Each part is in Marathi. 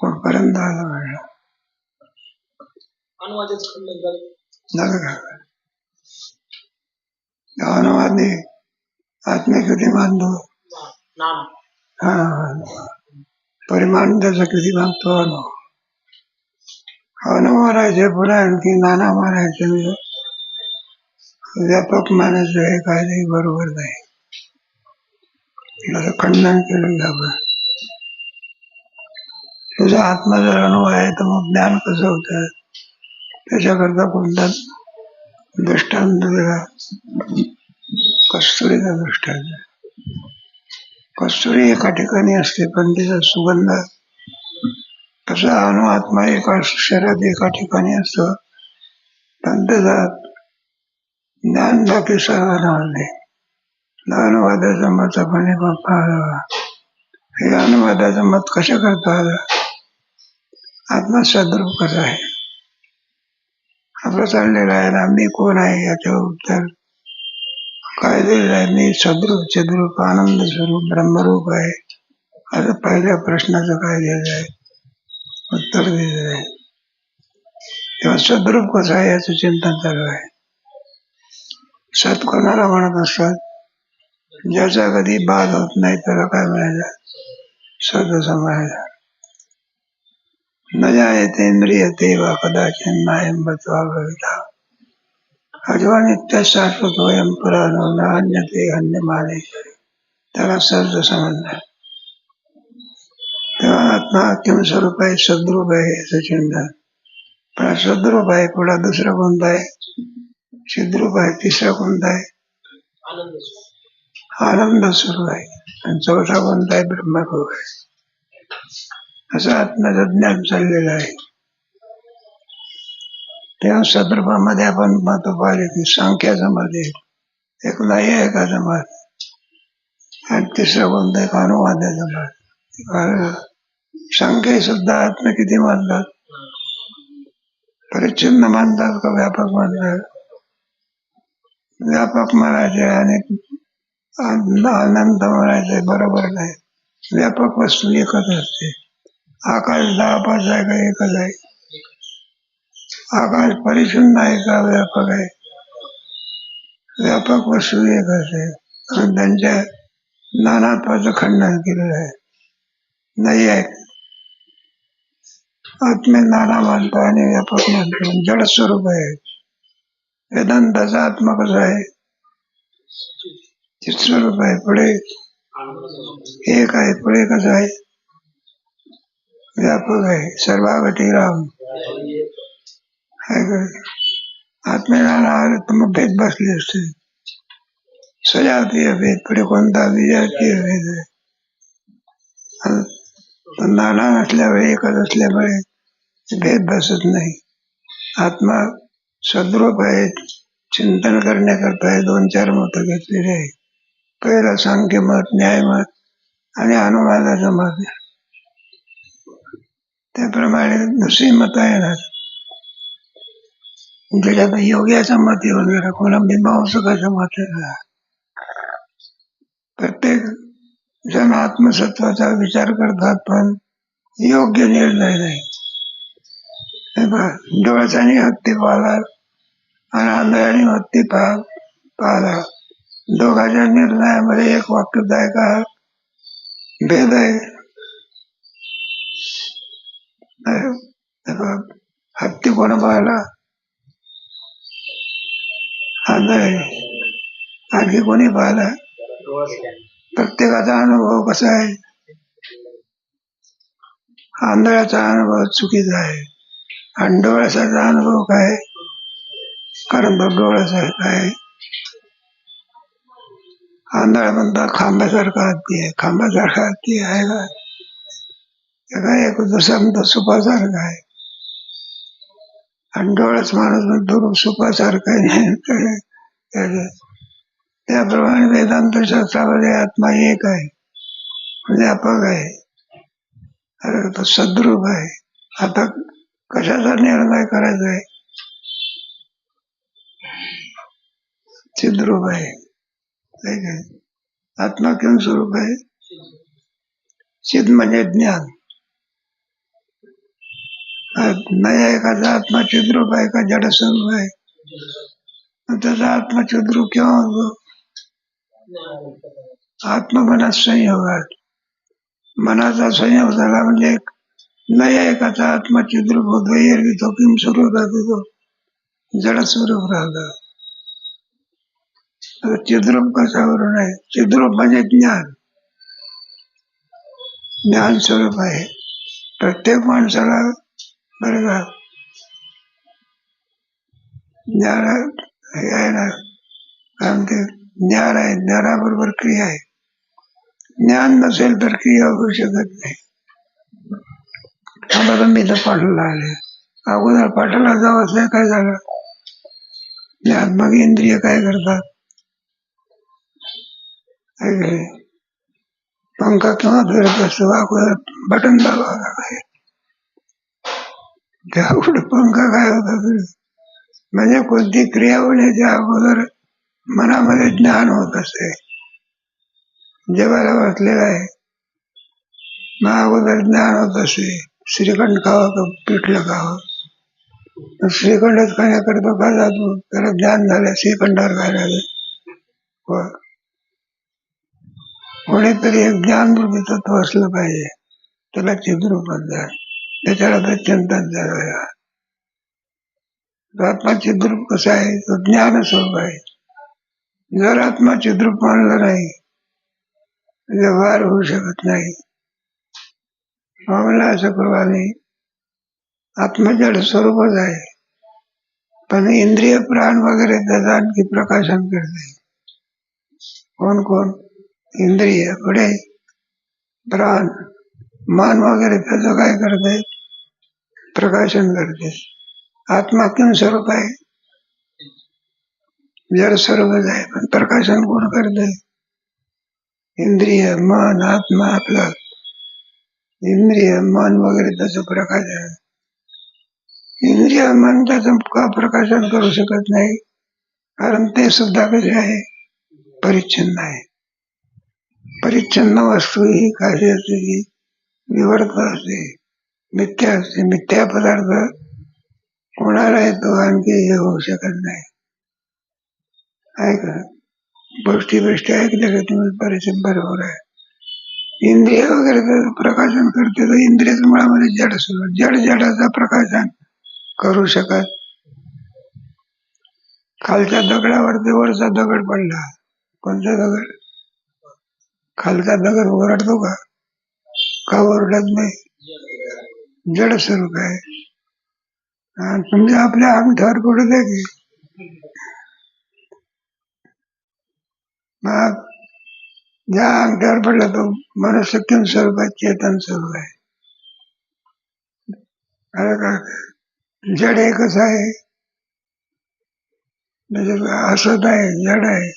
कुठपर्यंत आलं म्हणलं झालं का अनुवादी आत्म्या किती मानतो हा परिमाण त्याचं किती मानतो अनुभव मारायचे पुन्हा आणखी नाना मारायचे व्यापक मानायचं हे काही बरोबर नाही त्याचं खंडन केलं आपण तुझा आत्मा जर अनुभव आहे तर मग ज्ञान कसं होतं त्याच्याकरता कोणता दृष्टांत दिला कस्तुरीचा दृष्टांत कस्तुरी एका ठिकाणी असते पण तिचा सुगंध तसा आत्मा एका शरीरात एका ठिकाणी असतो पण त्याचा ज्ञान बाकी सर्वांना अनुवादाचं मत आपण पाहावं हे अनुवादाचं मत कशा करता आलं आत्मा सद्रूप कसा आहे आपलं चाललेलं आहे ना मी कोण आहे याचं उत्तर काय दिलेलं आहे मी सद्रूप चिद्रूप आनंद स्वरूप ब्रह्मरूप आहे असं पहिल्या प्रश्नाचं काय दिलेलं आहे उत्तर दिलेलं आहे तेव्हा सद्रूप कसं आहे याचं चिंतन चालू आहे सत कोणाला म्हणत असतात ज्याचा कधी बाध होत नाही त्याला काय म्हणायचं सत असं म्हणायचं न जायते म्रियते वा कदाचित नायं बत्वा भविता अथवा नित्य शाश्वत वयं पुराणो न अन्यते अन्यमाने त्याला सत असं म्हणतात तेव्हा आत्मा किम स्वरूप आहे सद्रूप आहे याचं चिंतन पण सद्रूप आहे पुढा दुसरा कोणता आहे चिद्रूप आहे तिसरा कोणता आहे आनंद स्वरूप आहे आणि चौथा कोणता आहे ब्रह्मरूप आहे असं आत्म्याचं ज्ञान चाललेलं आहे तेव्हा सद्रूपामध्ये आपण मत पाहिले की सांख्याचं मत एक नैयायिकाचं मत आणि तिसरं कोणतं एक अनुवादाचं मत सांख्य सुद्धा आत्मा किती मानतात परिच्छिन्न मानतात का व्यापक मानतात व्यापक म्हणायचे आणि अनंत म्हणायचे बरोबर नाही व्यापक वस्तू एकच असते आकाश 10 आहे का एकच आहे आकाश परिच्छिन्न आहे का व्यापक आहे व्यापक वस्तू एकच आहे आणि त्यांच्या नानात्वाचं खंडन केलेलं आहे नाही आहे आत्मे नाना मानतो आणि व्यापक मानतो जड स्वरूप आहे वेदांताचा आत्मा कसा आहे चित्स्वरूप आहे पुढे एक आहे पुढे कसं आहे व्यापक आहे सर्वागती राम आत्मेला तर मग भेद बसले असते सजातीय भेद पुढे कोणता विजातीय भेद आहे नाना असल्यामुळे एकच असल्यामुळे भेद बसत नाही आत्मा सद्रूप आहे चिंतन करण्याकरता 2-4 मत घेतलेले आहे पहिलं सांख्य मत न्यायमत आणि अनुवादाचं मत त्याप्रमाणे दुसरी मत येणार ज्याच्यात योग्याचं मत येऊन गेला कोणा मीमांसकाचं मत येणार प्रत्येक जण आत्मसत्वाचा विचार करतात पण योग्य निर्णय नाही डोळ्याने हत्ती पाहला आणि आंधळ्याने हत्ती पाहला दोघांच्या निर्णयामध्ये एक वाक्य आहे का भेद आहे हत्ती कोण पाहला आंधळे आणखी कोणी पाहला प्रत्येकाचा अनुभव कसा आहे आंधळ्याचा अनुभव चुकीचा आहे आणि डोळ्याचा अनुभव काय कारण तो डोळ्याचा काय आंधळा म्हणतात खांब्यासारखा हत्ती आहे खांब्यासारखा हत्ती आहे का काय एक दुसरा सुपासारखा आहे आणि डोळ्याच माणूस म्हणतो सुपासारखा नाही त्याप्रमाणे वेदांत शास्त्रामध्ये आत्मा एक आहे व्यापक आहे तो सद्रूप आहे आता कशाचा निर्णय करायचा आहे चिद्रूप आहे आत्मा किम स्वरूप आहे चिद म्हणजे ज्ञान नैयायिकाचा आत्मा चिद्रूप आहे का जड स्वरूप आहे? त्याचा आत्मा चिद्रूप केव्हा होतो? आत्ममनात संयोगात. मनाचा संयोग झाला म्हणजे नैयायिकाचा आत्मा चिद्रूप होतो. एरवी तो किम स्वरूपात होतो, जड स्वरूप राहतो. चिद्रूप कशावरून आहे? चिद्रूप म्हणजे ज्ञान. ज्ञान स्वरूप आहे प्रत्येक माणसाला. बरं का, ज्ञान हे आहे ना, कारण ते ज्ञान आहे, ज्ञानाबरोबर क्रिया आहे. ज्ञान नसेल तर क्रिया होऊ शकत नाही. आम्हाला मी तर पाठाला आले, अगोदर पाठाला जावं असं काय झालं ज्ञान, मग इंद्रिय काय करतात? पंखा केव्हा फिरत असतो? अगोदर बटन दाबावं लागेल, त्यापुढे पंखा काय होता फिरत. म्हणजे कोणती क्रिया होण्याच्या अगोदर मनामध्ये ज्ञान होत असते. जेवायला बसलेला आहे, मग अगोदर ज्ञान होत असते, श्रीखंड खावं का पिठलं खावं. श्रीखंडच खाण्याकरता का जातो? त्याला ज्ञान झालं श्रीखंडावर काय झालं. कोणीतरी एक ज्ञानरूपी तत्व असलं पाहिजे, त्याला चिद्रूप म्हणतात. त्याच्याला तर चिंतन झालं. आत्मा चिद्रूप कसा आहे? तो ज्ञान स्वरूप आहे. जर आत्मा चिद्रूप मानला नाही, व्यवहार होऊ शकत नाही. आम्हाला असं प्रमाणे आत्मजड स्वरूपच आहे, पण इंद्रिय प्राण वगैरे त्याचं आणखी प्रकाशन करते. कोण कोण? इंद्रिय, पुढे प्राण, मन वगैरे त्याचं काय करते? प्रकाशन करते. आत्मा किम स्वरूप आहे? जड स्वरूपच आहे, पण प्रकाशन कोण करते? इंद्रिय, मन, आत्मा. आपलं इंद्रिय मन वगैरे त्याचं प्रकाशन. इंद्रिय मन त्याचं का प्रकाशन करू शकत नाही? कारण ते सुद्धा कसे आहे? परिच्छिन्न आहे. परिच्छिन्न वस्तू ही काही असते की विवर्त असते, मिथ्या असते. मिथ्या पदार्थ कोणाला येतो आणखी हे होऊ शकत नाही. आहे का? गोष्टी ऐकल्या का तुम्ही? परिचय बरोबर आहे. इंद्रिय वगैरे प्रकाशन करते, तर इंद्रियाच्या मुळामध्ये जड सुरू, जड जडाचं प्रकाशन करू शकत. खालच्या दगडावरती वरचा दगड पडला, कोणता दगड? खालचा दगड ओरडतो का? का ओरडत नाही? जड स्वरूप आहे. तुमच्या आपल्या अंगठावर पडू द्या की, मग ज्या अंगठावर पडला तो मनुष्य किम स्वरूप आहे? चेतन स्वरूप आहे. जड एकच आहे, म्हणजे असत आहे, जड आहे,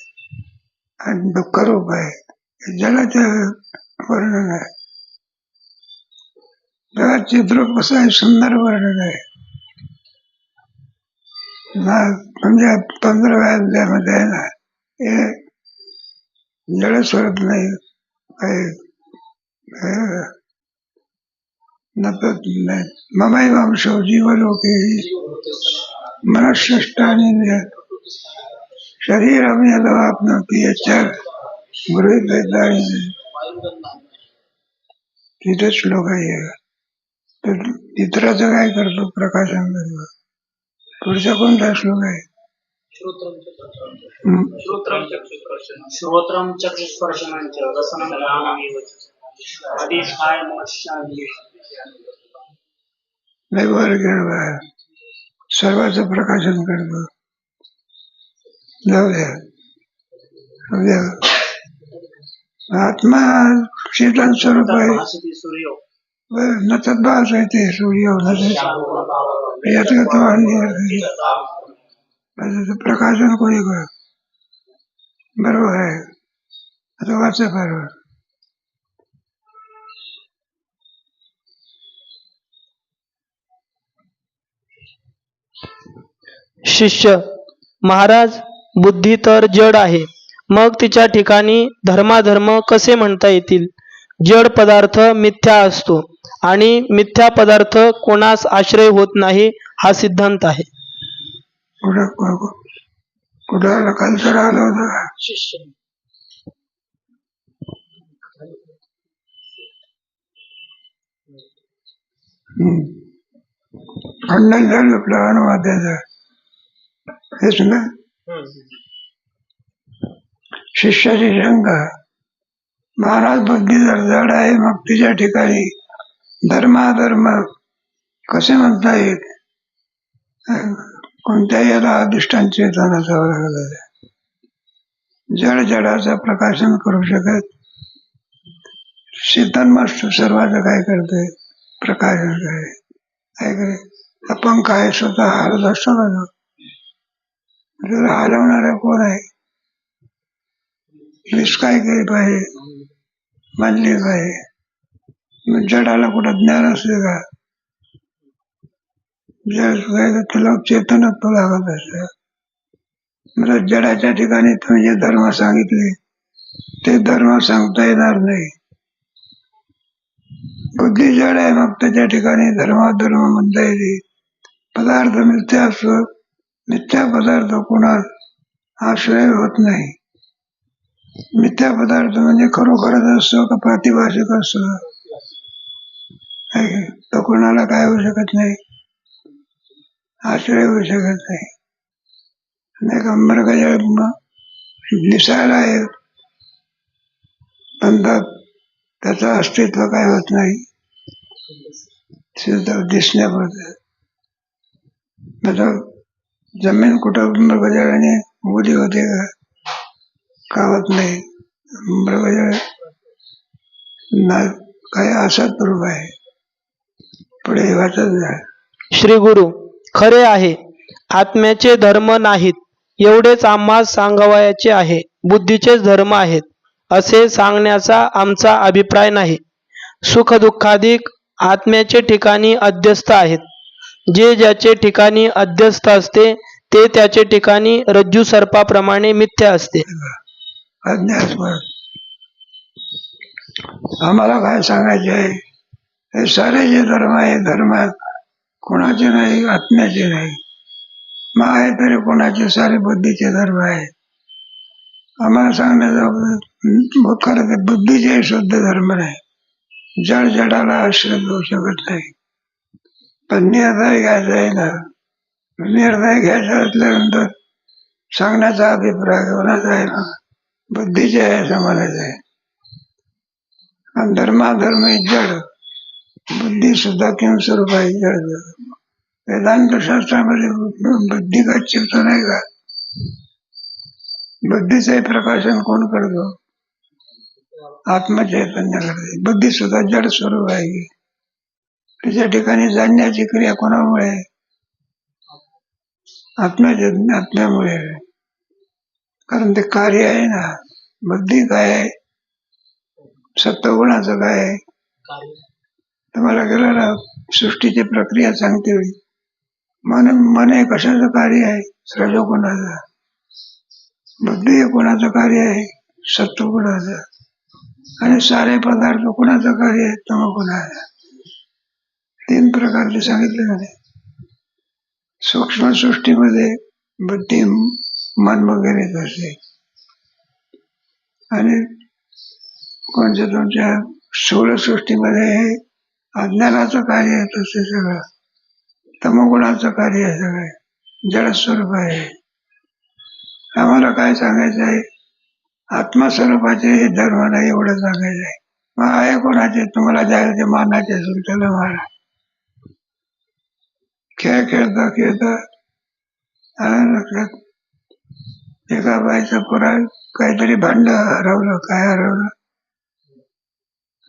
आणि दुःख रूप आहे. जडाचं वर्णन आहे. चिद्रूप कसं आहे? सुंदर वर्णन आहे. म्हणजे 15व्या अध्यायामध्ये आहे ना, हे जड स्वरूप नाही, ममैवांशो जीवलोके मनःषष्ठानि शरीरं यदवाप्नोति यच्च गृहीत्वैतानि. तिथे श्लोक आहे. तर इतराचं काय करतो? प्रकाशन करतो. पुढचा कोणता श्लोक आहे? श्रोत्रम चक्षुस्पर्शनंच रसनं घ्राणमेव च अधिष्ठाय मनश्चान्ये. सर्वांचं प्रकाशन करतो. जाऊ द्या. आत्मा चेतन स्वरूप आहे. नचत भास आहे ते सूर्य प्रकाशन कोणी कर. बरोबर आहे. आता वाचा बरोबर. शिष्य: महाराज, बुद्धी तर जड आहे, मग तिच्या ठिकाणी धर्माधर्म कसे म्हणता येतील? जड पदार्थ मिथ्या असतो आणि मिथ्या पदार्थ कोणास आश्रय होत नाही हा सिद्धांत आहे. कुठं कल्चर आलं होतं का? खंडन झालं आपलं अनुवाद्याचं हेच ना. शिष्याची शंका, महाराज बुद्धी जर जड आहे मग तिच्या ठिकाणी धर्माधर्म कसे म्हणता येईल? कोणत्याही याला अधिष्ठान चेतन असावं लागलं. जड जडाचं प्रकाशन करू शकत. चेतन मास्टर सर्वांचं काय करते? प्रकाशन काय आपण काय स्वतः हलत असतो का? हलवणारा कोण आहे? वीस काय केली पाहिजे, मानली पाहिजे. जडाला कुठं ज्ञान असते का? जड तुला चेतनच तो लागत असत. मला जडाच्या ठिकाणी तुम्ही जे धर्म सांगितले ते धर्म सांगता येणार नाही. बुद्धी जड आहे मग त्याच्या ठिकाणी धर्म म्हणता येईल. पदार्थ मिथ्या असतो, मिथ्या पदार्थ कोणास आश्रय होत नाही. मिथ्या पदार्थ म्हणजे खरोखरच असतो का प्रातिभाषिक असतो? तो कोणाला काय होऊ शकत नाही, आश्रय होऊ शकत नाही. मृगजळ दिसायला आहे पण त्याचं अस्तित्व काय होत नाही, दिसण्यापुरतं. जमीन कुठं मृगजळाने उडी होते का होत नाही. मृगजळ काय असत रूप आहे. पुढे वाचत जा. श्री गुरु, खरे आहे आत्म्याचे धर्म नाहीत एवढेच आम्हास सांगावयाचे आहे. बुद्धीचेच धर्म आहेत असे सांगण्याचा आमचा अभिप्राय नाही. सुखदुःखाधिक आत्म्याचे ठिकाणी अध्यस्थ आहेत. जे ज्याचे ठिकाणी अध्यस्थ असते ते त्याचे ठिकाणी रज्जू सर्पाप्रमाणे मिथ्या असते. आम्हाला काय सांगायचे आहे? हे सारे जे धर्म आहे धर्म कोणाचे नाही, आत्म्याचे नाही. मग आहे तरी कोणाचे? सारे बुद्धीचे धर्म आहे. आम्हाला सांगण्याचं खरं ते बुद्धीचे शुद्ध धर्म नाही. जड जडाला आश्रय घेऊ शकत नाही. पण निर्णय घ्यायचा आहे ना. निर्णय घ्यायचा असल्यानंतर सांगण्याचा अभिप्राय कोणाचा आहे ना? बुद्धीचे आहे असं म्हणायचं आहे. आणि धर्माधर्म जड, बुद्धी सुद्धा किंवा स्वरूप आहे जड. वेदांत शास्त्रामध्ये बुद्धी का चिरतो नाही का? बुद्धीचे प्रकाशन कोण करतो? आत्मचैतन्य करते. बुद्धी सुद्धा जड स्वरूप आहे. त्याच्या ठिकाणी जाणण्याची क्रिया कोणामुळे? आत्म्यामुळे. कारण ते कार्य आहे ना. बुद्धी काय आहे? सत्वगुणाचं काय आहे? तुम्हाला गेलं ना सृष्टीची प्रक्रिया सांगते. मन हे कशाचं कार्य आहे? रजोगुणाचं. बुद्धी हे कोणाचं कार्य आहे? सत्वगुणाचं. आणि सारे पदार्थ कोणाचं कार्य आहे? तमोगुणाचं. तीन प्रकारचे सांगितले झाले. सूक्ष्म सृष्टीमध्ये बुद्धी मन वगैरे असते आणि कोणत्या तुमच्या स्थूल सृष्टीमध्ये हे अज्ञानाचं कार्य आहे. तसे सगळं तमोगुणाचं कार्य आहे. सगळे जडस्वरूप आहे. आम्हाला काय सांगायचं आहे? आत्मस्वरूपाचे हे धर्म नाही एवढं सांगायचं आहे. मग आहे कोणाचे? तुम्हाला जायचे मानाचे असेल त्याला मारा. खेळ खेळता खेळता एका बाईचं पोरा काहीतरी भांड हरवलं. काय हरवलं?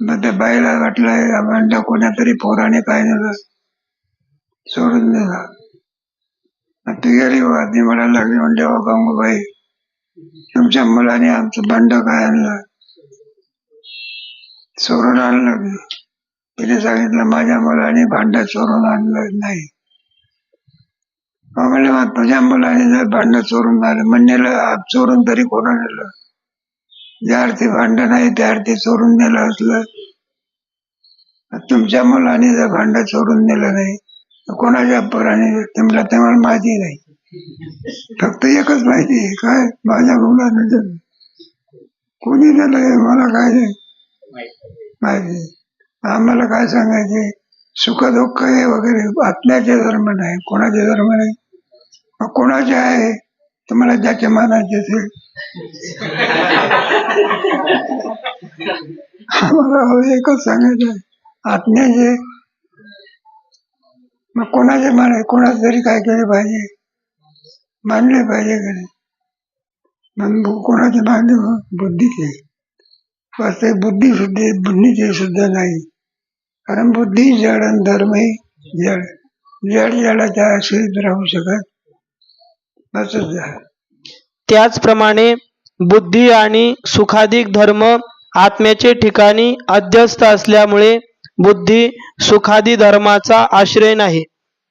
मग त्या बाईला वाटलं भांड कोणातरी पोराने काय झालं सोडून दिला. ती गेली ती म्हणायला लागली म्हणजे गंगूबाई तुमच्या मुलाने आमचं भांड काय आणलं? चोरून आणलं. तिने सांगितलं माझ्या मुलाने भांड चोरून आणलं नाही. म्हणले मग तुझ्या मुलाने जर भांड चोरून आलं म्हणलेलं चोरून तरी कोणा नेलं? ज्या अर्थी भांड नाही त्या अर्थी चोरून नेलं असलं तुमच्या मुलाने जर भांड सोडून दिलं नाही तर कोणाच्या पोराने तुम्हाला माहिती नाही, फक्त एकच माहिती आहे, काय माझ्या मुलाने दिलं, कोणी दिलं मला काय नाही माहिती. आम्हाला काय सांगायचे, सुख दुःख हे वगैरे आत्म्याचे धर्म नाही, कोणाचे धर्म नाही. मग कोणाचे आहे, तुम्हाला ज्याचे मानायचे असेल. आम्हाला एकच सांगायचं आहे, आत्म्याचे. मग कोणाचे मानाय, कोणाचे तरी काय केले पाहिजे, मानले पाहिजे का नाही. मग कोणाचे मानले, बुद्धीचे. वास्तविक बुद्धी सुद्धा बुद्धीचे सुद्धा नाही, कारण बुद्धी जड आणि धर्मही जड. जड जडाच्या आश्रयीत राहू शकत असंच आहे. त्याचप्रमाणे बुद्धी आणि सुखाधिक धर्म आत्म्याचे ठिकाणी अध्यस्त असल्यामुळे बुद्धी सुखादी धर्माचा आश्रय नाही,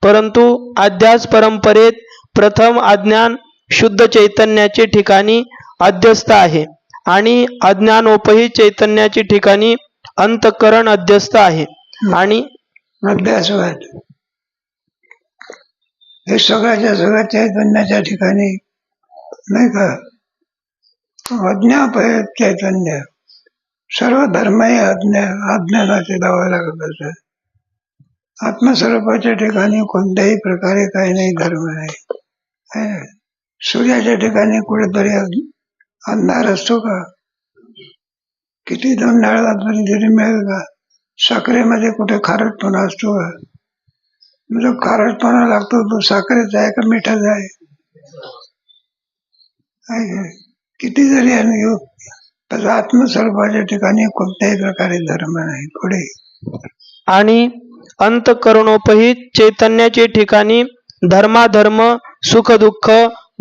परंतु अध्यास परंपरेत प्रथम अज्ञान शुद्ध चैतन्याचे ठिकाणी अध्यस्त आहे आणि अज्ञानोपही चैतन्याचे ठिकाणी अंतःकरण अध्यस्त आहे. आणि अभ्यासवाद हे सगळ्याच्या सगळ्या चैतन्याच्या ठिकाणी नाही का, अज्ञाप आहे चैतन्य. सर्व धर्म हे अज्ञानाचे दावा लागत असतात. आत्मस्वरूपाच्या ठिकाणी कोणत्याही प्रकारे काही नाही, धर्म नाही. सूर्याच्या ठिकाणी कुठेतरी अंधार असतो का, किती दोन डाळात तरी मिळेल का. साखरेमध्ये कुठे खारटपणा असतो का, जो खारटपणा लागतो तो साखरेचा आहे का मिठाचा आहे. किती जरी घेऊ, तर आत्मस्वरूपाच्या ठिकाणी कोणत्याही प्रकारे धर्म नाही. पुढे आणि अंतःकरणोपहित चैतन्याचे ठिकाणी धर्माधर्म सुख दुःख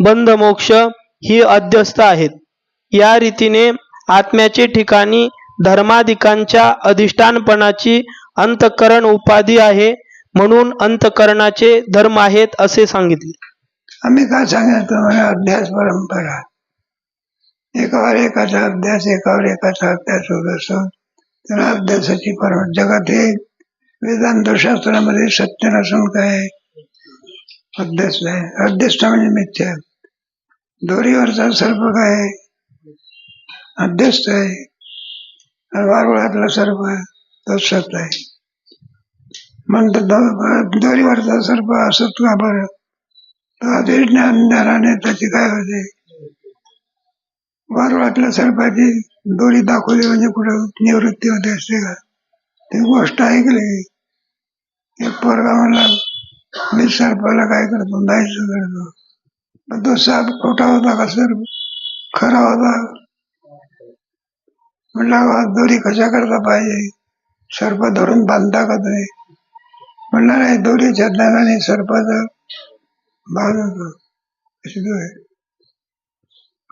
बंध मोक्ष ही अध्यस्त आहेत. या रीतीने आत्म्याचे ठिकाणी धर्माधिकांच्या अधिष्ठानपणाची अंतःकरण उपाधी आहे, म्हणून अंतःकरणाचे धर्म आहेत असे सांगितले. आम्ही काय सांगायचं, मला अभ्यास परंपरा, एकावर एकाचा अभ्यास, एकावर एकाचा अभ्यास होत असतो. त्याला अभ्यासाची परंपरा. जगात हे वेदांत शास्त्रामध्ये सत्य नसून काय अभ्यास आहे. अध्यस्त म्हणजे मिथ्या. दोरीवरचा सर्प काय अध्यस्त आहे, वारुळातला सर्प तो सत आहे. म्हणतो दोरीवरचा सर्प असत का बरं, ज्ञानाने त्याची काय होते. वारुळातल्या सर्पाची दोरी दाखवली म्हणजे कुठं निवृत्ती होते असते का. ती गोष्ट ऐकली. एक पोरगा म्हणला, मी सर्पाला काय करतो, जायचं करतो. पण तो साप खोटा होता का सर्प खरा होता. म्हणला दोरी कशा करता पाहिजे, सर्प धरून बांधता का तुम्ही. म्हणला नाही, दोरीच्या ज्ञानाने सर्पाचा भाग होतो.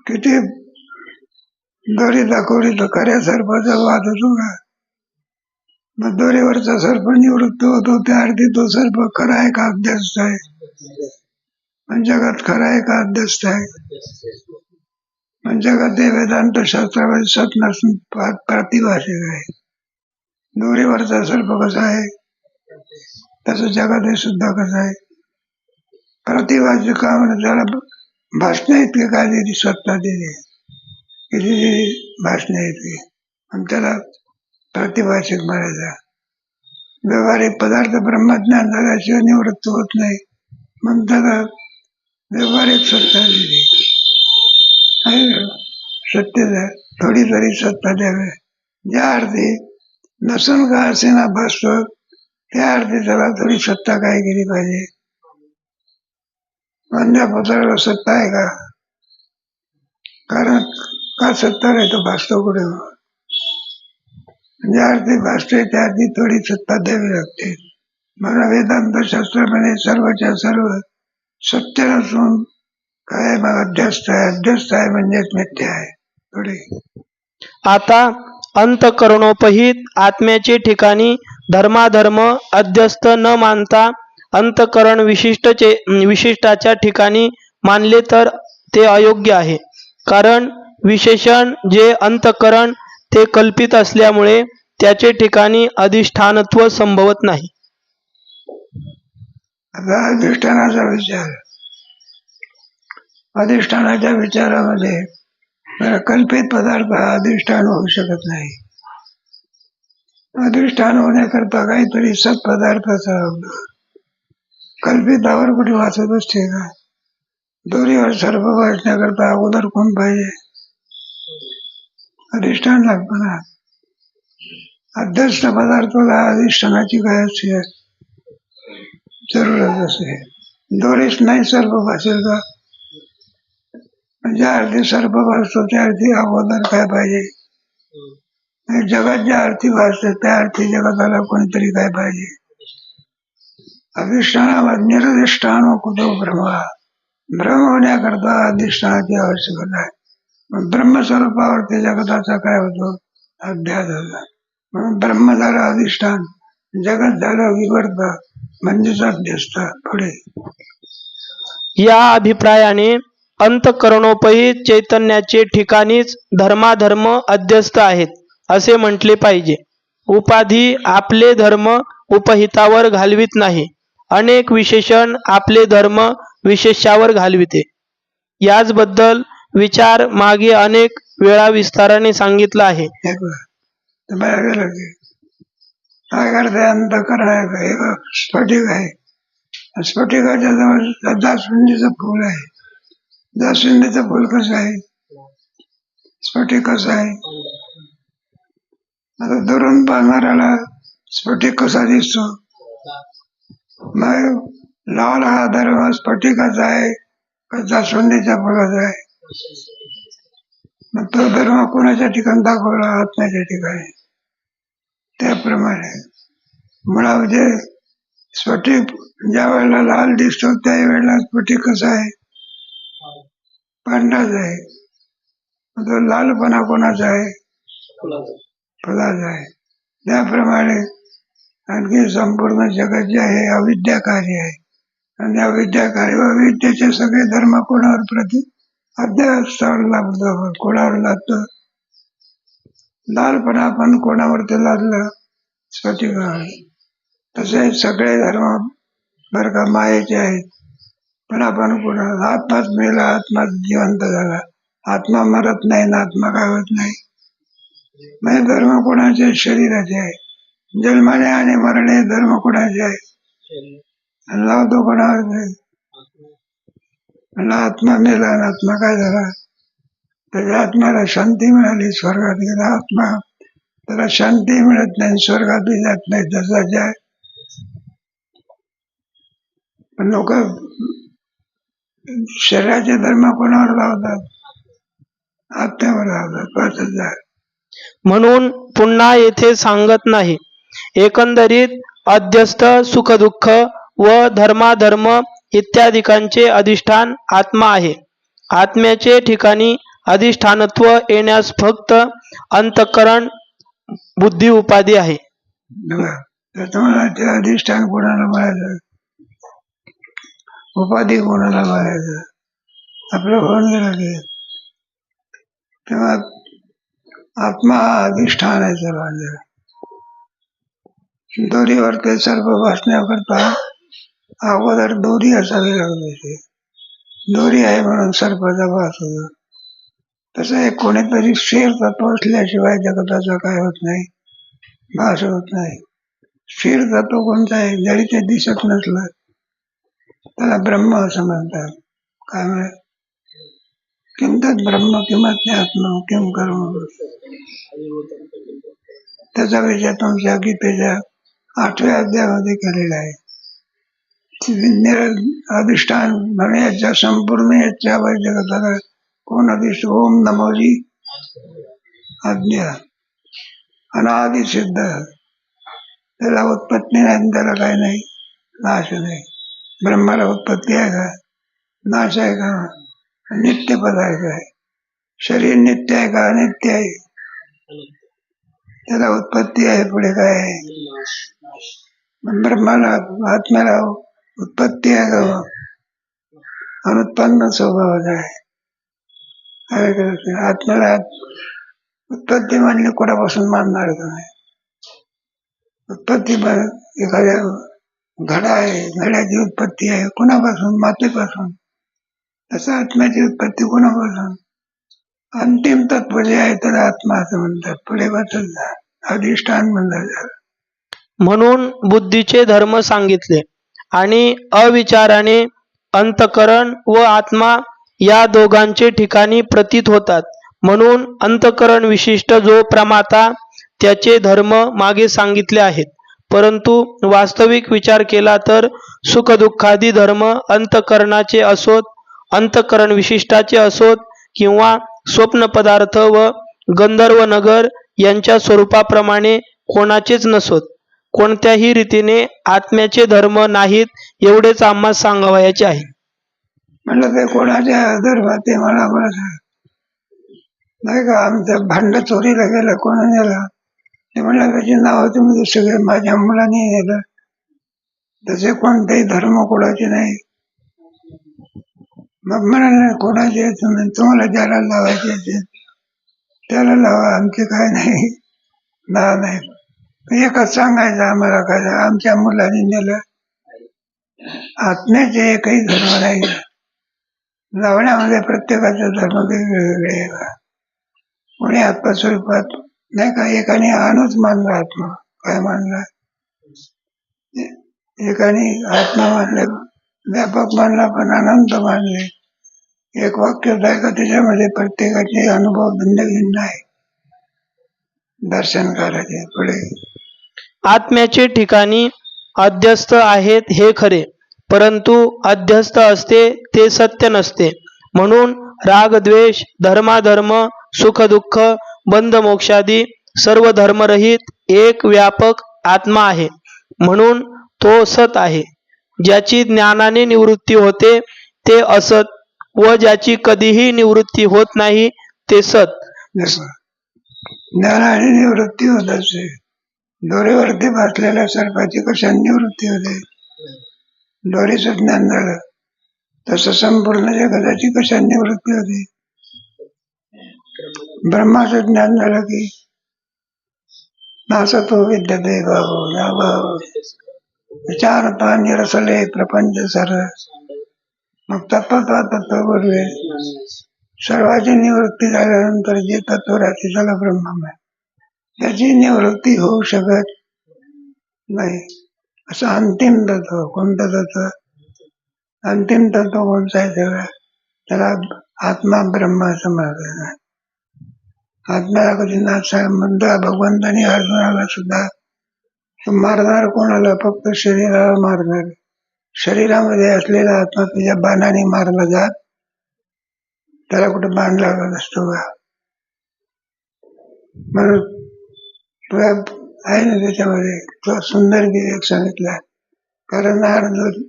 किती दोरी दाखवली तर खऱ्या सर्पाचा वाद होतो का. मग दोरीवरचा सर्प निवृत्त होतो, त्या अर्थी तो सर्प खरा आहे का अध्यस्त आहे. म्हणजे जगात खरा आहे का अध्यस्त आहे. म्हणजे जगात हे वेदांत शास्त्रामध्ये सत नसून प्रातिभाषिक आहे. दोरीवरचा सर्प कसा आहे तसं जगात हे सुद्धा कसं आहे. प्रातिभाषिक का म्हणजे त्याला भाषण इतके काय दिली, सत्ता दिली, किती भाषण इतकी, आणि त्याला प्रातिभाषिक म्हणायचा. व्यवहारिक पदार्थ ब्रह्मज्ञान झाल्याशिवाय निवृत्त होत नाही, मग त्याला व्यवहारिक सत्ता दिली. सत्य थोडी तरी सत्ता द्यावी. ज्या अर्थी नसून का असेना भासतो, त्या अर्थी त्याला थोडी सत्ता काय केली पाहिजे. अन्य पत्राला सत्ता आहे का, कारण का सत्ता तो भासतो कुठे. ज्या अर्थी भासते त्या अर्थी थोडी सत्ता द्यावी लागते. मला वेदांत शास्त्रामध्ये सर्वच्या सर्व सत्य नसून काय मग अध्यस्त आहे. अध्यस्त आहे म्हणजेच मिथ्या आहे. थोडी आता अंतःकरणोपहित आत्म्याचे ठिकाणी धर्माधर्म अध्यस्त न मानता अंतःकरण विशिष्टाच्या ठिकाणी मानले तर ते अयोग्य आहे. कारण विशेषण जे अंतःकरण ते कल्पित असल्यामुळे त्याचे ठिकाणी अधिष्ठानत्व संभवत नाही. आता अधिष्ठानाचा विचार, अधिष्ठानाच्या विचारामध्ये कल्पित पदार्थ हा अधिष्ठान होऊ शकत नाही. अधिष्ठान होण्याकरता काहीतरी सत्पदार्थाचा कल्पितावर कुठे वाचत असते का? दोरीवर सर्प वाचण्याकरता अगोदर कोण पाहिजे? अधिष्ठान लागतं ना. अध्यस्त पदार्थाला अधिष्ठानाची काय असते जरूरत असते. दोरीच नाही सर्प भासेल का? ज्या अर्थी सर्प भासतो त्या अर्थी अगोदर काय पाहिजे? जगात ज्या अर्थी भासते त्या अर्थी जगाला कोणीतरी काय पाहिजे? अधिष्ठानावर निरधिष्ठान कुतो ब्रह्मा, भ्रम होण्याकरता अधिष्ठानाची आवश्यकता आहे. मग ब्रह्मस्वरूपावर त्या जगताचा काय होतो? अध्यास होता. म्हणून ब्रह्म झालं अधिष्ठान, जगत झालं विवर्त म्हणजेच अध्यस्त. पुढे या अभिप्रायाने अंतःकरणोपही चैतन्याचे ठिकाणीच धर्माधर्म अध्यस्त आहेत असे म्हटले पाहिजे. उपाधी आपले धर्म उपहितावर घालवित नाही. अनेक विशेषण आपले धर्म विशेषावर घालविते. याचबद्दल विचार मागे अनेक वेळा विस्ताराने सांगितला आहे. काय करते? अंतःकरण आहे का? स्फटिक आहे. स्फटिकाच्या जवळ जास्वंदीचं फुल आहे. जास्वंदीचं फुल कसं आहे? स्फटिक कसं आहे? आता दुरून पाहणाऱ्याला स्फटिक कसा दिसतो? मग लाल हा धर्म स्फटिकाचा आहे का जास्वंदीच्या फुलाचा आहे? मग तो धर्म कोणाच्या ठिकाणी दाखवला? आत्म्याच्या ठिकाणी. त्याप्रमाणे मुळामध्ये स्फटिक ज्या वेळेला लाल दिसतो त्या वेळेला स्फटिक कसा आहे? पांढराच आहे. तो लालपणा कोणाचा आहे? फुलाचा आहे. त्याप्रमाणे आणखी संपूर्ण जगत जे आहे अविद्याकारी आहे. आणि अविद्याकारी व अविद्येचे सगळे धर्म कोणावर प्रति अध्यासावर लागतो. कोणावर लागतं? लालपणा पण कोणावरती लागलं? स्फटिकावर. तसे सगळे धर्म बरं का मायेचे आहेत. पण आपण कोणा आत्माच मेला, आत्माच जिवंत झाला, आत्मा मरत नाही ना आत्मा काय होत नाही. म्हणजे धर्म कोणाचे? शरीराचे आहे. जन्माने आणि मरणे धर्म कोणाचे आहे? लावतो कोणावर? आत्मा मेला आणि आत्मा काय झाला? त्याच्या आत्म्याला शांती मिळाली, स्वर्गात गेला. आत्मा त्याला शांती मिळत नाही, स्वर्गातही जात नाही, तसाच आहे. पण लोक शरीराचे धर्म कोणावर लावतात? आत्म्यावर लावतात. म्हणून पुन्हा येथे सांगत नाही. एकंदरीत अध्यस्त सुखदुःख व धर्माधर्म इत्यादिकांचे अधिष्ठान आत्मा आहे. आत्म्याचे ठिकाणी अधिष्ठानत्व येण्यास फक्त अंतःकरण बुद्धी उपाधी आहे. तुम्हाला ते अधिष्ठान कोणाला मिळालं? उपाधी कोणाला मिळायचं? आपलं होऊन गेलं की तेव्हा आत्मा हा अधिष्ठान आहे सर्वांचा. दोरीवर ते सर्प बसण्याकरता अगोदर दोरी असावी लागते. दोरी आहे म्हणून सर्पाचा भास होतो. तसं एक कोणीतरी स्थिर तत्व असल्याशिवाय जगताचा काय होत नाही? भास होत नाही. स्थिर तत्व कोणतं आहे? जरी ते दिसत नसलं त्याला ब्रह्म असं म्हणतात. काय म्हणतात? किंमत ब्रह्म किंमत आत्मा किम कर्म. त्याचा विचार तुमच्या गीतेच्या 8व्या अध्यायामध्ये केलेला आहे. अधिष्ठान म्हणण्याच्या संपूर्ण याच्या जगताला कोण अधिष्ठ? ओम नमोजी आज्ञा अनादि सिद्ध. त्याला उत्पत्ती नाही, त्याला काय नाही, नाश नाही. ब्रह्माला उत्पत्ती आहे का? नाश आहे का? नित्य पदार्थ आहे. शरीर नित्य आहे का अनित्य आहे? त्याला उत्पत्ती आहे, पुढे काय आहे? ब्रह्माला आत्म्याला उत्पत्ती आहे का? अनुत्पन्न स्वभावाचा आहे. आत्म्याला उत्पत्ती म्हणली कोणापासून मानणार का नाही? उत्पत्ती एखाद्या घडा आहे, घड्याची उत्पत्ती आहे कोणापासून? मातीपासून. तसं आत्म्याची उत्पत्ती कोणापासून? अंतिम तत्व जे आहे त्याला आत्मा असं म्हणतात. पुढे वाचत अधिष्ठान म्हणतात. म्हणून बुद्धीचे धर्म सांगितले आणि अविचाराने अंतकरण व आत्मा या दोघांचे ठिकाणी प्रतीत होतात. म्हणून अंतकरण विशिष्ट जो प्रमाता त्याचे धर्म मागे सांगितले आहेत. परंतु वास्तविक विचार केला तर सुखदुःखादी धर्म अंतकरणाचे असोत, अंतकरण विशिष्टाचे असोत किंवा स्वप्न पदार्थ व गंधर्व नगर यांच्या स्वरूपाप्रमाणे कोणाचेच नसोत, कोणत्याही रीतीने आत्म्याचे धर्म नाहीत एवढेच आम्हास सांगावयाचे आहे. म्हणलं ते कोणाच्या धर्मात ते मला सांग. नाही का आमचं भांड चोरीला गेलं, कोणा नेलं? ते म्हणलं त्याची नाव तुम्ही सगळे माझ्या मुलाने नेलं. तसे कोणतेही धर्म कोणाचे नाही. मग म्हणाले कोणाचे तुम्हाला ज्याला लावायचे त्याला लावा, आमचे काय नाही ना नाही. एकच सांगायचं आम्हाला काय, आमच्या मुलाने नेलं. आत्म्याचे एकही धर्म नाही. लावण्यामध्ये प्रत्येकाचे धर्म वेगवेगळे आहे. कोणी आत्मस्वरूपात नाही का, एकाने अणूच मानला आत्मा, काय मानला? एकाने आत्मा मानले, व्यापक मानला, पण अनंत मानले. एक वाक्य आहे का त्याच्यामध्ये प्रत्येकाचे अनुभव भिन्न भिन्न आहे. दर्शन करायचे. पुढे आत्म्याचे ठिकाणी अध्यस्थ आहेत हे खरे, परंतु अध्यस्थ असते ते सत्य नसते. म्हणून राग द्वेष धर्माधर्म सुख दुःख बंध मोक्षादी सर्व धर्मरहित एक व्यापक आत्मा आहे. म्हणून तो सत आहे. ज्याची ज्ञानाने निवृत्ती होते ते असत व ज्याची कधीही निवृत्ती होत नाही ते सत. ज्ञानाने निवृत्ती होत असते. दोरीवरती बसलेल्या सर्पाची कशा निवृत्ती होते? दोरीचं ज्ञान झालं. तसं संपूर्ण जगताची कशा निवृत्ती होते? ब्रह्माचं ज्ञान झालं की नासतो विद्यते भावो ना भाव विचारता निरसले प्रपंच सरस. मग तत्वता तत्व पूर्वे सर्वाची निवृत्ती झाल्यानंतर जे तत्व राहते त्याला ब्रह्ममय. त्याची निवृत्ती होऊ शकत नाही. असं अंतिम तत्व. कोणतं तत्व? अंतिम तत्व कोणतं आहे सगळं? त्याला आत्मा ब्रह्म असं म्हणतात. आत्म्याला कधी नाच म्हणता भगवंतानी अर्जुनाला सुद्धा मारणार कोणाला? फक्त शरीराला मारणार. शरीरामध्ये असलेला आत्मा तुझ्या बाणाने मारला जात, त्याला कुठे बाण लागत असतो का? म्हणून तुला आहे ना त्याच्यामध्ये तुला सुंदर विवेक सांगितला. कारण अर्जुन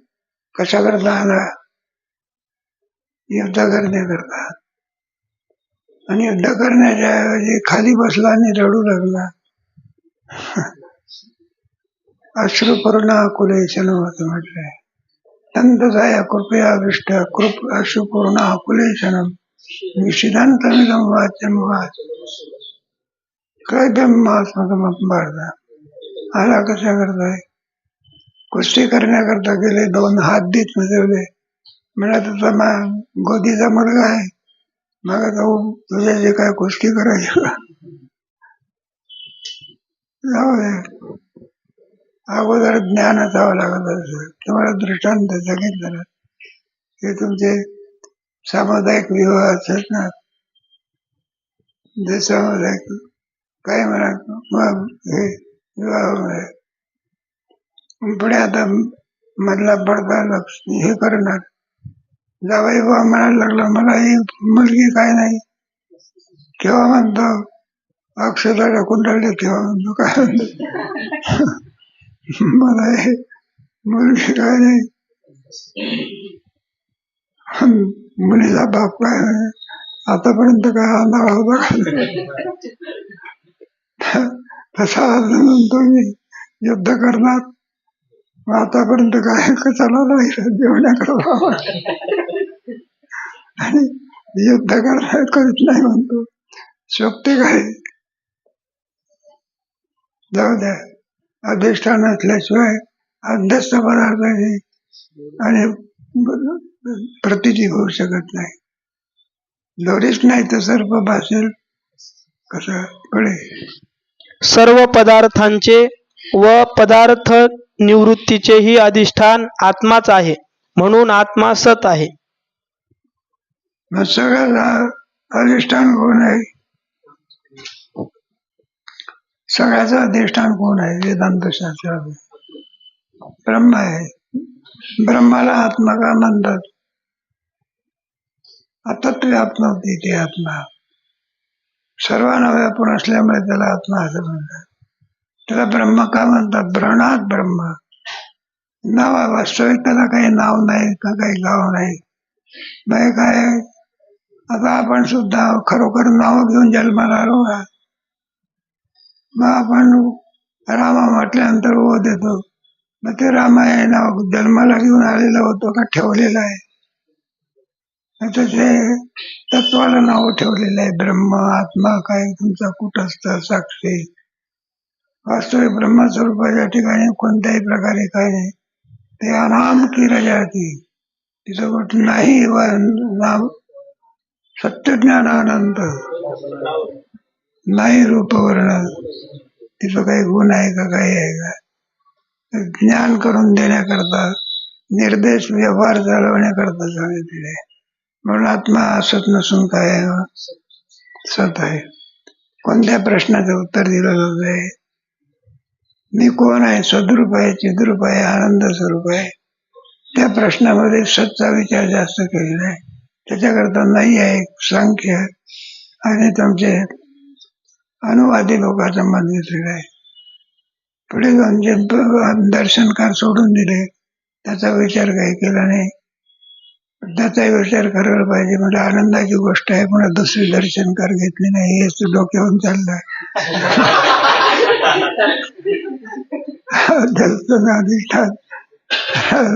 कशा करता आला? युद्ध करण्याकरता. आणि युद्ध करण्याच्या ऐवजी खाली बसला आणि रडू लागला. अश्रुपूर्ण आकुलेशनम असं म्हटलंय. तंतसाया कृपया दृष्ट कृप अश्रुपूर्ण आकुलेशनम निशिदांतमिदं वाच्यं वाच काय ब्रह्मास्मकम अपमार्थ. आला कशा करताय? कुस्ती करण्याकरता गेले, 2 हात देत ठेवले. म्हणा तुझा गोदीचा मुलगा आहे, मग जाऊ तुझ्या जे काय कुस्ती करायची जाऊ दे. अगोदर ज्ञान असावं लागत असं. तुम्हाला दृष्टांत सांगितलं ते तुमचे सामुदायिक विवाह असत ना, जे सामुदायिक काय म्हणा मग हे विवाह पुढे आता मधला पडदा हे करणार. जावई बा म्हणायला लागला मला ही मुलगी काय नाही. केव्हा म्हणतो अक्षताला कुंडले, केव्हा म्हणतो काय म्हणतो मला हे मुलगी काय नाही. मुलीचा बाप काय आतापर्यंत काय आंधळा होता तसा म्हणतो मी युद्ध करणार. आतापर्यंत काय कशाला नाही जेवण्याकडे आणि युद्ध करणार करीत नाही म्हणतो. शोभते काय? जाऊ द्या. अधिष्ठान असल्याशिवाय अध्यस्त पदार्थाची आणि प्रतीती होऊ शकत नाही. दोरीच नाही तर सर्प भासेल कसं कळे. सर्व पदार्थांचे व पदार्थ निवृत्तीचेही अधिष्ठान आत्माच आहे, म्हणून आत्मा सत आहे. मग सगळ्याला अधिष्ठान कोण आहे? सगळ्याचं अधिष्ठान कोण आहे? वेदांत शास्त्रात ब्रह्म आहे. ब्रह्माला आत्मा का म्हणतात? अतत्व्यात्मक ते आत्मा सर्वांना व्यापून असल्यामुळे त्याला आत्मा असं म्हणतात. त्याला ब्रह्म का म्हणतात? ब्रणात ब्रह्म. नाव वास्तविक त्याला काही नाव नाही का काही गाव नाही. मग काय आता आपण सुद्धा खरोखर नाव घेऊन जन्माला आलो का? मग आपण रामा म्हटल्यानंतर ओ देतो. मग ते रामा हे नाव जन्माला घेऊन आलेलं होतं का ठेवलेलं आहे? आता ते तत्वाला नाव ठेवलेलं आहे. ब्रह्म आत्मा काय तुमचा कुटस्थ साक्षी. वास्तविक ब्रह्मस्वरूपाच्या ठिकाणी कोणत्याही प्रकारे काय नाही. ते अनाम की रजाती तिथं कुठं नाही व नाम सत्य ज्ञान अनंत नाही रूपवर्ण. तिथं काही गुण आहे का काही आहे का? ज्ञान करून देण्याकरता निर्देश व्यवहार चालवण्याकरता सांगितलेले आहे. म्हणून आत्मा असत नसून काय आहे? सत आहे. कोणत्या प्रश्नाचं उत्तर दिलं जात आहे? मी कोण आहे? सद्रूप आहे, चिद्रूप आहे, आनंद स्वरूप आहे. त्या प्रश्नामध्ये सतचा विचार जास्त केलेला आहे. त्याच्याकरता नाही आहे सांख्य आणि तुमचे अनुवादी लोकांचा मत घेतलेला आहे. पुढे जाऊन जे दर्शनकार सोडून दिले त्याचा विचार काही केला नाही. त्याचा विचार करायला पाहिजे. म्हणजे आनंदाची गोष्ट आहे, पुन्हा दुसरी दर्शनकार घेतली नाही. हेच डोक्यावरून चाललंय. अधिष्ठान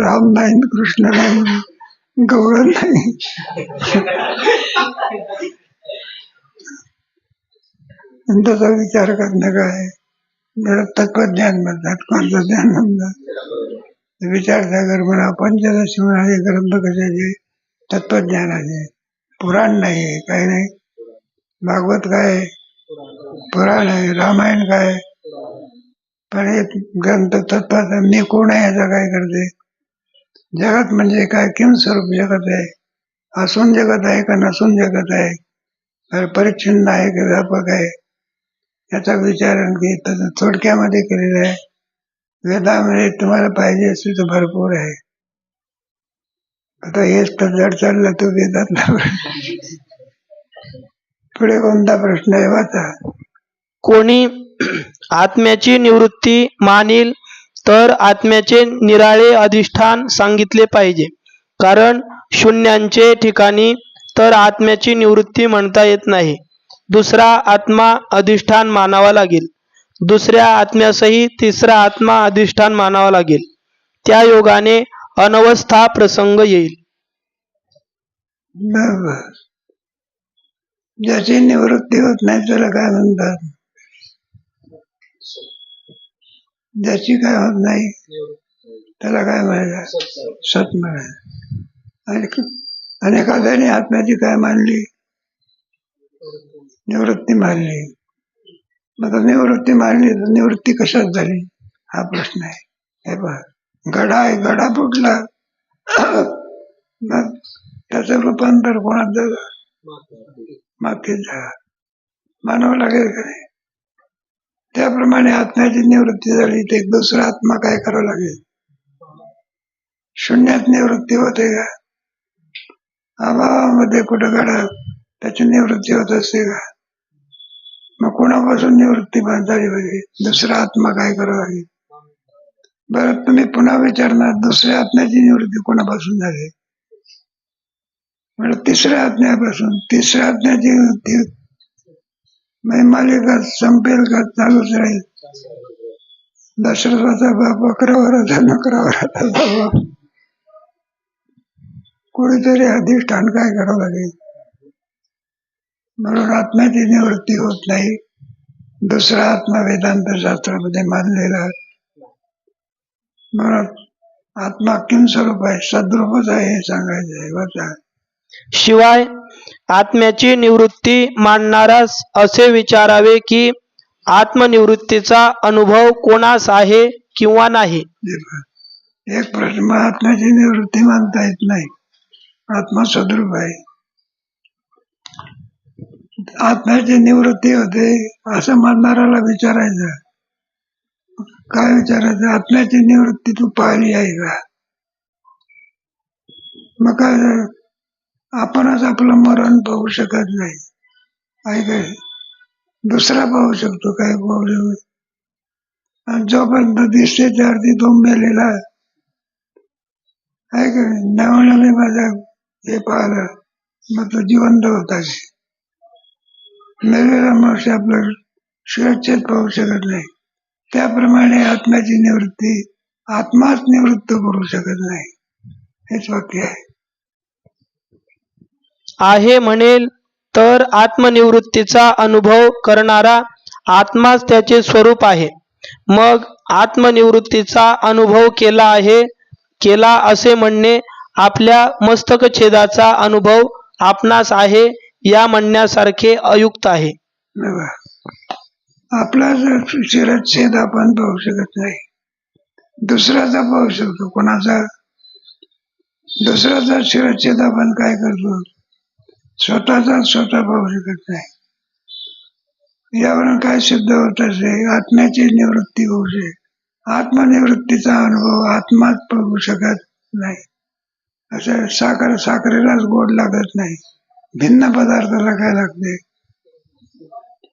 राम नाही, कृष्ण नाही, गौरव नाही. त्याचा विचार करणं काय? तत्वज्ञान म्हणतात, कोणतं ज्ञान म्हणतात? विचारसागर म्हणा, पंचदशी म्हणा, हे ग्रंथ कशाचे? तत्वज्ञानाचे. पुराण नाही, काही नाही. भागवत काय? पुराण आहे. रामायण काय? पण हे ग्रंथ तत्वाचा मी कोण आहे याचा काय करते? जगत म्हणजे काय? किम स्वरूप जगत आहे? असून जगत आहे का नसून जगत आहे? परिच्छिन्न आहे की व्यापक आहे? याचा विचार आणखी थोडक्यामध्ये केलेला आहे. वेदामध्ये तुम्हाला पाहिजे असते तर भरपूर आहे. आता हेच तर जड चाललं तो वेदातला. पुढे कोणता प्रश्न आहे वाचा. कोणी आत्म्याची निवृत्ती मानील तर आत्म्याचे निराळे अधिष्ठान सांगितले पाहिजे. कारण शून्यांचे ठिकाणी तर आत्म्याची निवृत्ती म्हणता येत नाही. दुसरा आत्मा अधिष्ठान मानावा लागेल. दुसऱ्या आत्म्यासही तिसरा आत्मा अधिष्ठान मानावा लागेल. त्या योगाने अनवस्था प्रसंग येईल. बरोबर. ज्याची निवृत्ती होत नाही त्याला काय म्हणतात? ज्याची काय होत नाही त्याला काय म्हणायचं? सत म्हणायचं. आणि एखाद्याने आत्म्याची काय मानली? निवृत्ती मानली. मग निवृत्ती मानली तर निवृत्ती कशात झाली हा प्रश्न आहे. हे पहा, गडा आहे, गडा फुटला, मग त्याचं रूपांतर कोणात झालं? मातीत झालं. मानावं लागेल का नाही? त्याप्रमाणे आत्म्याची निवृत्ती झाली ते दुसरा आत्मा काय करावं लागेल? शून्यात निवृत्ती होते का? अभावामध्ये कुठं घडा त्याची निवृत्ती होत असते का? मग कोणापासून निवृत्ती झाली पाहिजे? दुसरा आत्मा काय करावं लागेल? बरं, तुम्ही पुन्हा विचारणार दुसऱ्या आत्म्याची निवृत्ती कोणापासून झाली? म्हणजे तिसऱ्या आज्ञापासून. तिसऱ्या आज्ञाची मालिका संपेल का चालूच राहील? दशरथाचा बाप 11 वर्षाचा 11 वर्षाचा बाप. कुठेतरी अधिष्ठान काय करावं लागेल? म्हणून आत्म्याची निवृत्ती होत नाही. दुसरा आत्मा वेदांत शास्त्रामध्ये मानलेला म्हणून आत्मा किम स्वरूप आहे, सद्रूपच आहे हे सांगायचं आहे बरं. शिवाय आत्म्याची निवृत्ती मानणारास असे विचारावे की आत्मनिवृत्तीचा अनुभव कोणास आहे किंवा नाही. एक प्रश्न, आत्म्याची निवृत्ती मानता येत नाही, आत्मा सद्रूप आहे. आत्म्याची निवृत्ती होते असं मानणाऱ्याला विचारायचं. काय विचारायचं? आत्म्याची निवृत्ती तू पाहिली आहे का? मग काय झालं? आपणच आपलं मरण पाहू शकत नाही, आहे काय? दुसरा पाहू शकतो, काय प्रॉब्लेम? आणि जोपर्यंत दिसते त्यावरती तो मेलेला आहे का? नवनवी माझा हे पाहिलं मग तो जिवंत होता. मेलेला मनुष्य आपलं सुरक्षित पाहू शकत नाही. त्याप्रमाणे आत्म्याची निवृत्ती आत्माच निवृत्त करू शकत नाही, हेच वाक्य आहे. आहे म्हणेल तर आत्मनिवृत्तीचा अनुभव करणारा आत्माच त्याचे स्वरूप आहे. मग आत्मनिवृत्तीचा अनुभव केला असे म्हणणे आपल्या मस्तकछेदाचा अनुभव आपणास आहे या म्हणण्यासारखे अयुक्त आहे. बघा, आपला जर शिरच्छेद आपण पाहू शकत नाही, दुसऱ्याचा पाहू शकतो. कोणाचा? दुसऱ्याचा शिरच्छेद आपण काय करतो? स्वतःचा स्वतः पाहू शकत नाही. यावरून काय सिद्ध होत असे? आत्म्याची निवृत्ती होऊ शकते. आत्मनिवृत्तीचा अनुभव आत्माच पाहू शकत नाही. असं साखरेलाच गोड लागत नाही, भिन्न पदार्थाला काय लागते?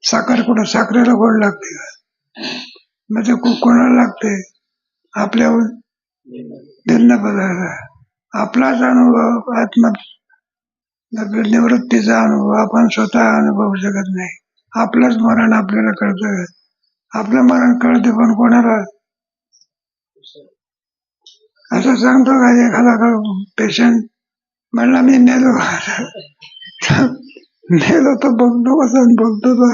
साखर. कुठं साखरेला गोड लागते का? म्हणजे कोणाला लागते? आपल्या भिन्न पदार्थ. आपलाच अनुभव, आत्मा निवृत्तीचा अनुभव आपण स्वतः अनुभवू शकत नाही. आपलंच मरण आपल्याला कळतं. आपलं मरण कळते पण कोणाला? असं सांगतो का एखादा पेशंट म्हणला मी मेलो, मेलो तर बघतो कसं बोलतो तर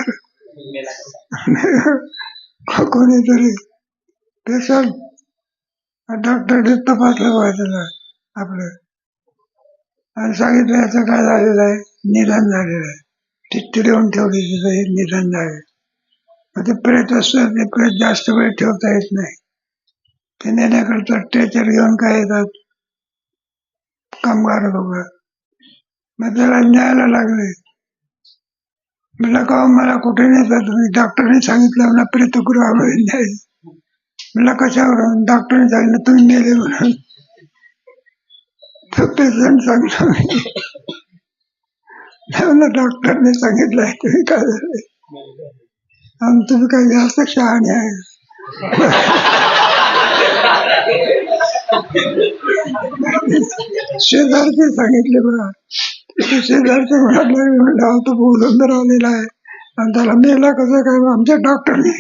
कोणीतरी पेशंट डॉक्टरने तपासलं पाहिजे आपलं आणि सांगितलं याचं काय झालेलं आहे, निधन झालेलं आहे. चिठ्ठी लिहून ठेवली तिथं, हे निधन झाले. मग ते प्रेत असतं, ते प्रेत जास्त वेळ ठेवता येत नाही. ते नेण्याकरता स्ट्रेचर घेऊन काय येतात कामगार लोक. मग त्याला न्यायला लागले. म्हटलं का मला कुठे नेता तुम्ही? डॉक्टरने सांगितलं मला प्रेतगृहामध्ये न्याय. म्हटलं कशावरून? डॉक्टरने सांगितलं तुम्ही मेले म्हणून. पेशंट सांगतो मी, डॉक्टरने सांगितलंय तुम्ही काय झाले आणि तुम्ही काही जास्त शहाणे आहे. शेजारचे सांगितले बघा, शेजारचे म्हणाले तो बोलून आलेला आहे आणि त्याला मेला कसं काय? आमच्या डॉक्टरने.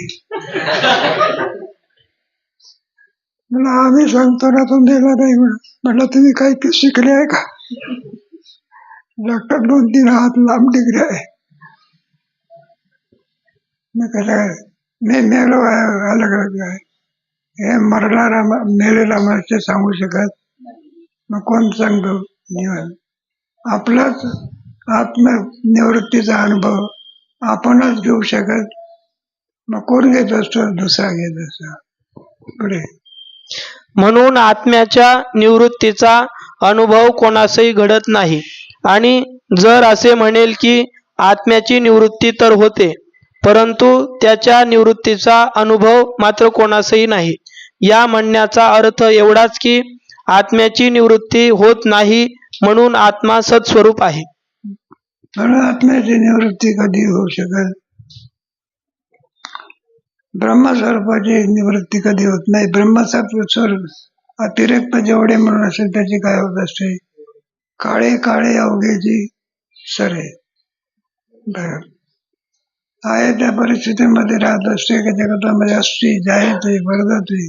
म्हणलं आम्ही सांगतो ना तो मेला नाही म्हटलं तुम्ही काही शिकले आहे का? डॉक्टर 2-3 हात लांब डिग्री आहे. मी मेलो अलग आहे, हे मरणारा मेलेला मनुष्य सांगू शकत. मग कोण सांगतो? जीवन आपलाच आत्मनिवृत्तीचा अनुभव आपणच घेऊ शकत. मग कोण घेत असतो? दुसरा घेत असतो. पुढे म्हणून आत्म्याच्या निवृत्तीचा अनुभव कोणासही घडत नाही. आणि जर असे म्हणेल की आत्म्याची निवृत्ती तर होते, परंतु त्याच्या निवृत्तीचा अनुभव मात्र कोणासही नाही, या म्हणण्याचा अर्थ एवढाच की आत्म्याची निवृत्ती होत नाही म्हणून आत्मा सत्स्वरूप आहे. म्हणून आत्म्याची निवृत्ती कधी होऊ शकत? ब्रह्मस्वरूपाची निवृत्ती कधी होत नाही. ब्रह्मसत्व स्वरूप अतिरिक्त जेवढे म्हणून असेल त्याची काय होत असते? काळे काळे अवघेची सरे. आहे त्या परिस्थितीमध्ये राहत असते की जगतामध्ये असते, जायते, वर्धते,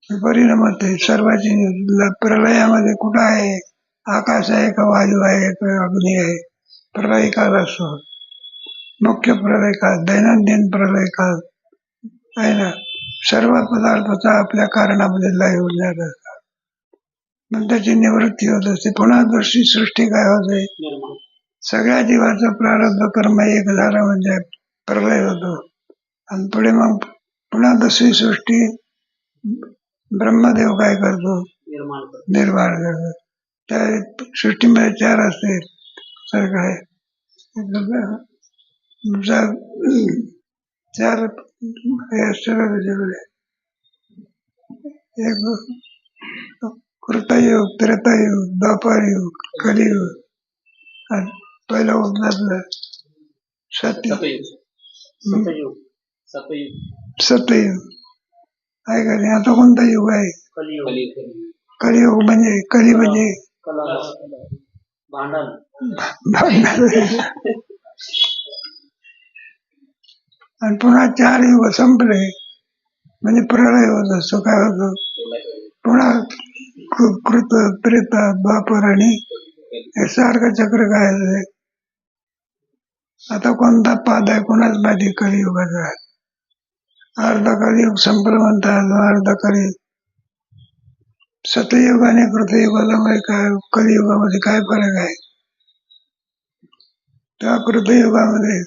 परिणामते. सर्वांची प्रलयामध्ये कुठं आहे? आकाश आहे का वायू आहे का अग्नी आहे? प्रलय काल असतो, मुख्य प्रलय काल, दैनंदिन प्रलय काल आहे ना. सर्व पदार्थाचा आपल्या कारणामध्ये लय होऊन जात असतात. मग त्याची निवृत्ती होत असते. पुन्हा दुसरी सृष्टी काय होते? निर्माण. सगळ्या जीवाचं प्रारब्ध कर्म एक झालं म्हणजे प्रलय होतो आणि पुढे मग पुन्हा दुसरी सृष्टी ब्रह्मदेव काय करतो? निर्माण करतो. निर्माण करतो. त्या सृष्टीमध्ये चार असते तर काय चार हे असते ना त्याच्याकडे. एक कृतयुग, त्रेतायुग, द्वापारयुग, कलियुग आणि पहिला उद्धारलं सत्य सतयुग. सतयुग. सतयुग. सत्ययुग आहे का नाही? आता कोणता युग आहे? कलियुग. कलियुग म्हणजे कली म्हणजे कला. भांडण. भांडण. आणि पुन्हा चार युग संपले म्हणजे प्रलय होत असतो. काय होतं? पुन्हा कृत, त्रेता, द्वापर आणि हे सारखं चक्र काय आहे. आता कोणता पाद आहे कोणाच माहिती कलियुगाचा आहे. अर्ध कलियुग संपलं म्हणतात, अर्ध कलियुग. सतयुग आणि कृतयुगाला काय कलियुगामध्ये काय फरक आहे? त्या कृतयुगामध्ये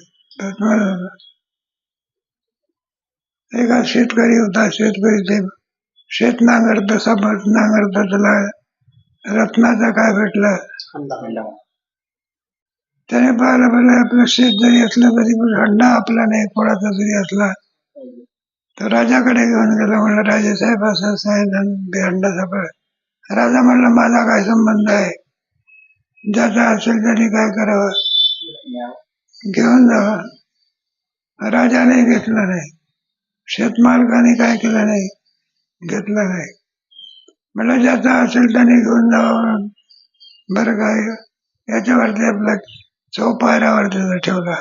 एका शेतकरी होता. शेतकरी ते शेत नांगरत सपाट नांगरत त्याला रत्नाचा काय भेटला? हंडा. त्याने पाहिलं आपलं शेत जरी असलं तरी पण हंडा आपला नाही कोणाचा जरी असला तर राजाकडे घेऊन गेला. म्हणलं राजेसाहेब असं सांगितलं हंडा सापड. राजा म्हणला माझा काय संबंध आहे? ज्याचा असेल त्याने काय करावं? घेऊन जावा. राजाने घेतलं नाही. शेतमालकाने काय केलं नाही? घेतलं नाही. म्हणलं ज्याचा असेल त्याने घेऊन जावं. बरं काय याच्यावरती आपला चौपायऱ्यावर त्याचा ठेवला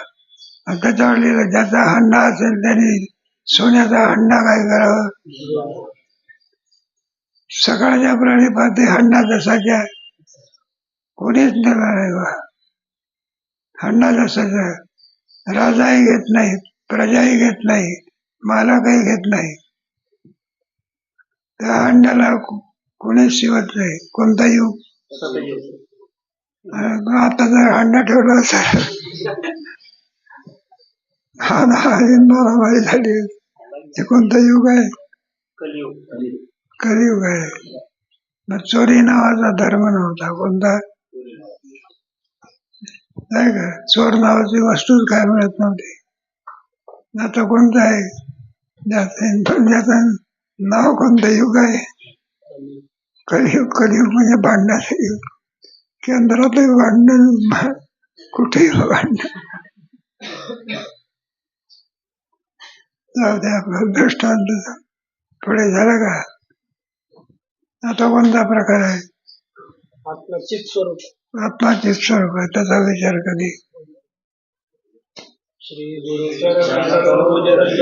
आणि त्याच्यावर लिहिलं ज्याचा हंडा असेल त्याने सोन्याचा हंडा काय करावं? सकाळच्या प्राणी पाहते हंडा जसाच्या कोणीच नेला नाही बा. हंडा जसाचा. राजाही घेत नाही, प्रजाही घेत नाही, मालकही घेत नाही. त्या हंड्याला कोणीच शिवत नाही. कोणता युग? सतयुग. आता जर हंडा ठेवला असेल मारामारी झाली. हे कोणता युग आहे? कलियुग. कलियुग आहे. मग चोरी नावाचा धर्म नव्हता. कोणता? नाही का? चोर नावाची वस्तूच काय मिळत नव्हती. आता कोणतं आहे? ज्याचं नाव कोणतं युग आहे? कलियुग. कलियुग म्हणजे भांडणाचं युग. केंद्रातही भांडण, कुठेही भांडण. जाऊ दे आपला दृष्टांत पुढे झालं का? आता कोणता प्रकार आहे? आत्मचित स्वरूप. आत्माचे स्वरूप आहे. त्याचा विचार कधी? श्री गुरु चरण सरोज रज